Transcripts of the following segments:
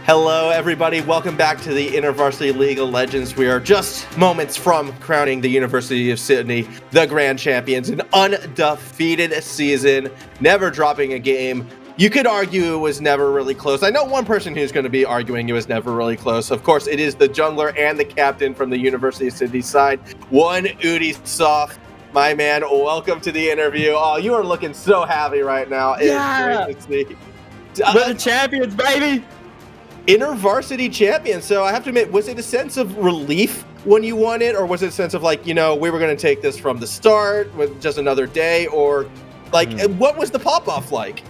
Hello, everybody. Welcome back to the Intervarsity League of Legends. We are just moments from crowning the University of Sydney the grand champions. An undefeated season, never dropping a game. You could argue it was never really close. I know one person who's going to be arguing it was never really close. Of course, it is the jungler and the captain from the University of Sydney side, one UDYSOF. My man, welcome to the interview. Oh, you are looking so happy right now. It's great to see. We're the champions, baby! Intervarsity champion. So I have to admit, was it a sense of relief when you won it, or was it a sense of like, we were going to take this from the start with just another day, or like, what was the pop-off like?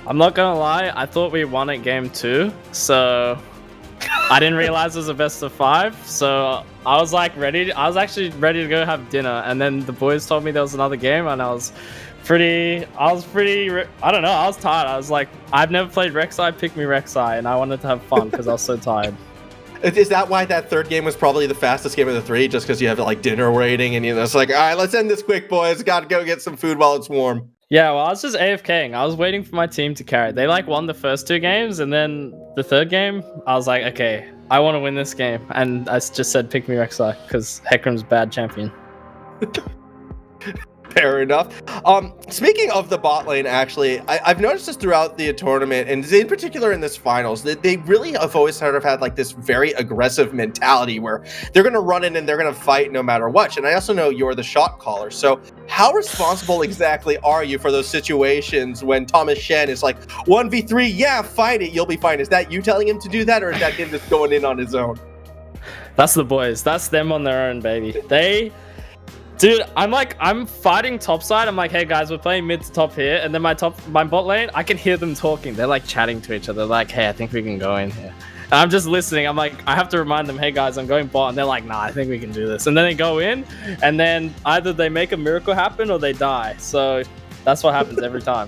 I'm not gonna lie, I thought we won at game 2, so I didn't realize it was a best of 5, so I was like actually ready to go have dinner, and then the boys told me there was another game, and I was tired. I was like, I've never played Rek'Sai, pick me Rek'Sai, and I wanted to have fun because I was so tired. Is that why that third game was probably the fastest game of the 3, just because you have like dinner waiting, and it's like, all right, let's end this quick, boys, gotta go get some food while it's warm. Yeah, well, I was just AFKing. I was waiting for my team to carry. They won the first 2 games, and then the third game, I was like, okay, I want to win this game. And I just said, pick me Rek'Sai, because Hecarim's bad champion. Fair enough. Speaking of the bot lane, actually, I've noticed this throughout the tournament, and in particular in this finals, that they really have always sort of had like this very aggressive mentality where they're going to run in and they're going to fight no matter what. And I also know you're the shot caller. So how responsible exactly are you for those situations when Thomas Shen is like, 1v3, yeah, fight it, you'll be fine. Is that you telling him to do that, or is that him just going in on his own? That's the boys. That's them on their own, baby. Dude, I'm fighting topside. I'm like, hey guys, we're playing mid to top here, and then my bot lane, I can hear them talking. They're like chatting to each other, like, hey, I think we can go in here. And I'm just listening. I'm like, I have to remind them, hey guys, I'm going bot, and they're like, nah, I think we can do this. And then they go in, and then either they make a miracle happen or they die. So that's what happens every time.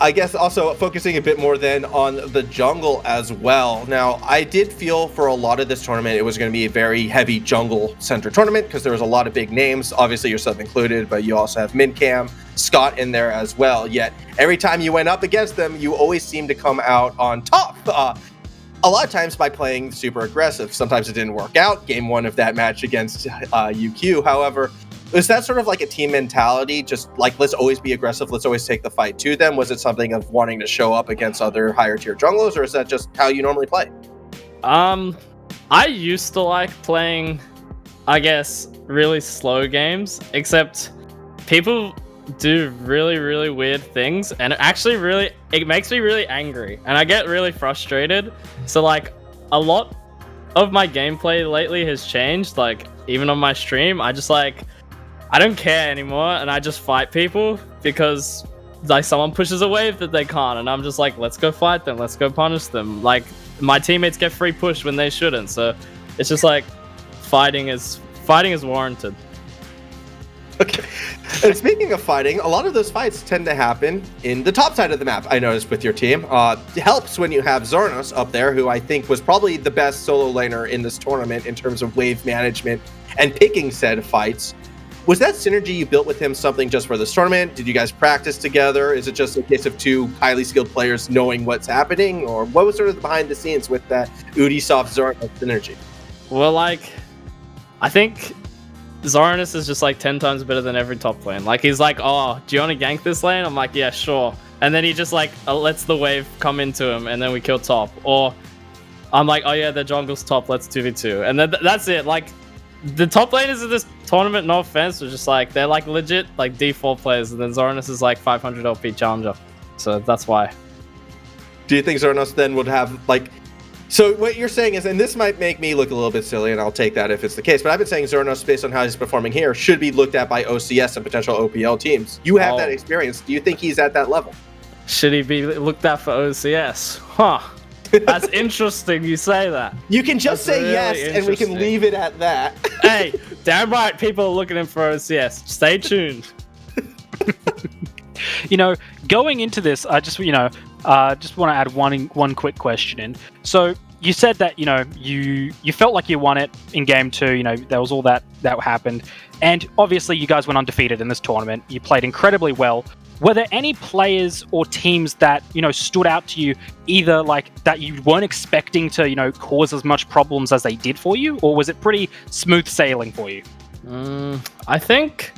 I guess also focusing a bit more then on the jungle as well. Now, I did feel for a lot of this tournament, it was going to be a very heavy jungle-centered tournament because there was a lot of big names, obviously yourself included, but you also have Mincam, Scott in there as well. Yet every time you went up against them, you always seemed to come out on top. A lot of times by playing super aggressive. Sometimes it didn't work out. Game 1 of that match against UQ, however, is that sort of like a team mentality? Just like, let's always be aggressive. Let's always take the fight to them. Was it something of wanting to show up against other higher tier junglers, or is that just how you normally play? I used to like playing, I guess, really slow games, except people do really, really weird things. And it makes me really angry. And I get really frustrated. So like a lot of my gameplay lately has changed. Like even on my stream, I don't care anymore, and I just fight people because like someone pushes a wave that they can't, and I'm just like, let's go fight them, let's go punish them. Like my teammates get free push when they shouldn't, so it's just like fighting is warranted. Okay. And speaking of fighting, a lot of those fights tend to happen in the top side of the map, I noticed with your team. It helps when you have Xarnos up there, who I think was probably the best solo laner in this tournament in terms of wave management and picking said fights. Was that synergy you built with him something just for this tournament? Did you guys practice together? Is it just a case of 2 highly skilled players knowing what's happening? Or what was sort of behind the scenes with that UDYSOF Xarnos synergy? Well, like, I think Xarnos is just like 10 times better than every top lane. Like, he's like, oh, do you want to gank this lane? I'm like, yeah, sure. And then he just like lets the wave come into him, and then we kill top. Or I'm like, oh yeah, the jungle's top, let's 2v2. And then that's it. Like, the top laners of this tournament, no offense, are just like, they're like legit like D4 players, and then Xarnos is like 500 LP challenger. So that's why. Do you think Xarnos then would have like... So what you're saying is, and this might make me look a little bit silly, and I'll take that if it's the case, but I've been saying Xarnos, based on how he's performing here, should be looked at by OCS and potential OPL teams. You have that experience. Do you think he's at that level? Should he be looked at for OCS? Huh. That's interesting you say that. You can just say really yes, and we can leave it at that. Hey, damn right, people are looking in for OCS. Stay tuned. Going into this, I just want to add one quick question in. So you said that you felt like you won it in game 2. There was all that happened, and obviously you guys went undefeated in this tournament. You played incredibly well. were there any players or teams that, stood out to you, either like that you weren't expecting to, cause as much problems as they did for you, or was it pretty smooth sailing for you? I think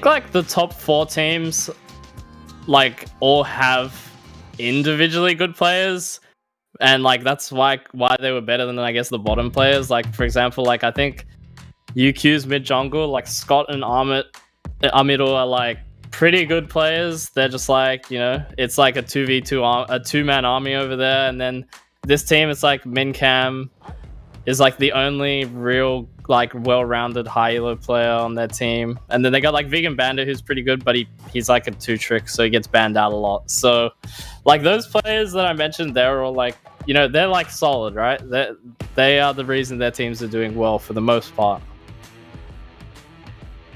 like the top 4 teams like all have individually good players, and like that's why they were better than, I guess, the bottom players. Like, for example, like I think UQ's mid jungle, like Scott and Amido are like pretty good players. They're just like, it's like a 2v2 a 2-man army over there, and then this team, it's like Mincam is like the only real like well-rounded high elo player on their team, and then they got like Vegan Bandit, who's pretty good, but he's like a 2-trick, so he gets banned out a lot. So like those players that I mentioned, they're all like, they're like solid, right? They are the reason their teams are doing well for the most part.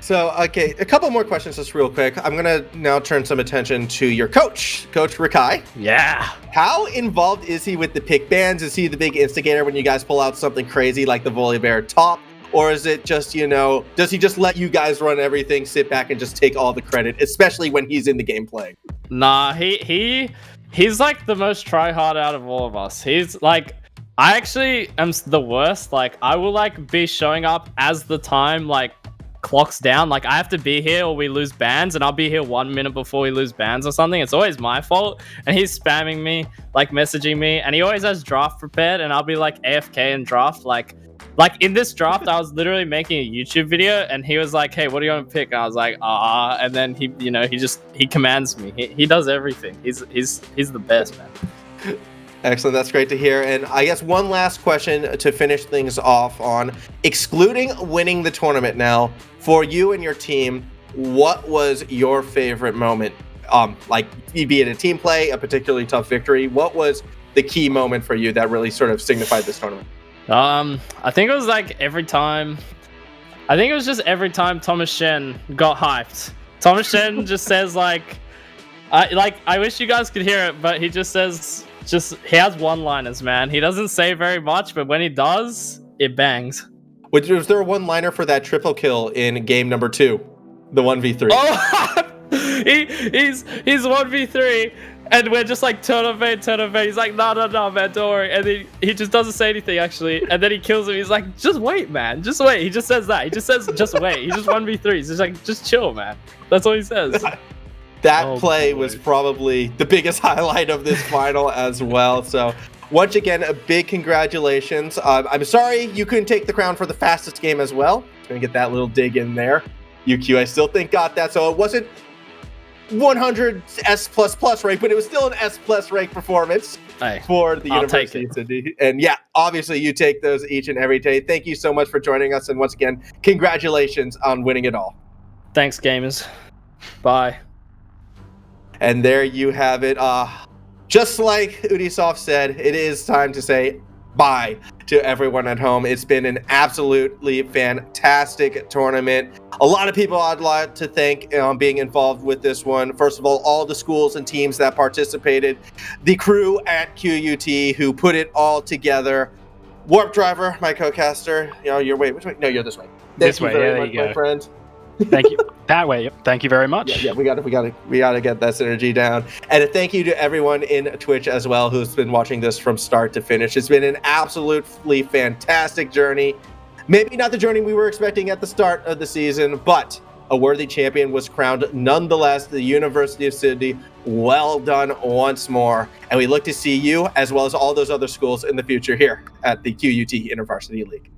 So, okay, a couple more questions just real quick. I'm going to now turn some attention to your coach, Coach Rikai. Yeah. How involved is he with the pick bans? Is he the big instigator when you guys pull out something crazy like the Volibear top? Or is it just, does he just let you guys run everything, sit back, and just take all the credit, especially when he's in the game playing? Nah, he's like the most try-hard out of all of us. He's like, I actually am the worst. Like, I will like be showing up as the time like clocks down. Like, I have to be here or we lose bans, and I'll be here 1 minute before we lose bans or something. It's always my fault, and he's spamming me, like messaging me, and he always has draft prepared, and I'll be like AFK in draft. Like in this draft, I was literally making a YouTube video, and he was like, "Hey, what do you want to pick?" And I was like, and then he commands me. He does everything. He's the best, man. Excellent. That's great to hear. And I guess one last question to finish things off on, excluding winning the tournament now, for you and your team, what was your favorite moment? Like, be it a team play, a particularly tough victory, what was the key moment for you that really sort of signified this tournament? I think it was like every time Thomas Shen got hyped. Thomas Shen just says like, I wish you guys could hear it, but he just says, he has one-liners, man. He doesn't say very much, but when he does, it bangs. Was there a one-liner for that triple kill in game number 2, the 1v3? Oh, he's 1v3, and we're just like turn of vein. He's like, no, man, don't worry. And then he just doesn't say anything actually, and then he kills him. He's like, just wait, man, just wait. He just says that. He just says, just wait. He just 1v3s. He's just like, just chill, man. That's all he says. That play was probably the biggest highlight of this final as well. So once again, a big congratulations. I'm sorry you couldn't take the crown for the fastest game as well. Gonna get that little dig in there. UQ, I still think, got that. So it wasn't 100 S++ rank, but it was still an S+ rank performance for the University of Sydney. And yeah, obviously you take those each and every day. Thank you so much for joining us. And once again, congratulations on winning it all. Thanks, gamers. Bye. And there you have it. Just like UDYSOF said, it is time to say bye to everyone at home. It's been an absolutely fantastic tournament. A lot of people I'd like to thank being involved with this one. First of all the schools and teams that participated, the crew at QUT who put it all together. Warp Driver, my co-caster, you're which way? No, you're this way. This way, very much, my friend. Thank you. That way. Yep. Thank you very much. Yeah, we got to get that synergy down. And a thank you to everyone in Twitch as well who's been watching this from start to finish. It's been an absolutely fantastic journey. Maybe not the journey we were expecting at the start of the season, but a worthy champion was crowned nonetheless. The University of Sydney, well done once more. And we look to see you as well as all those other schools in the future here at the QUT Intervarsity League.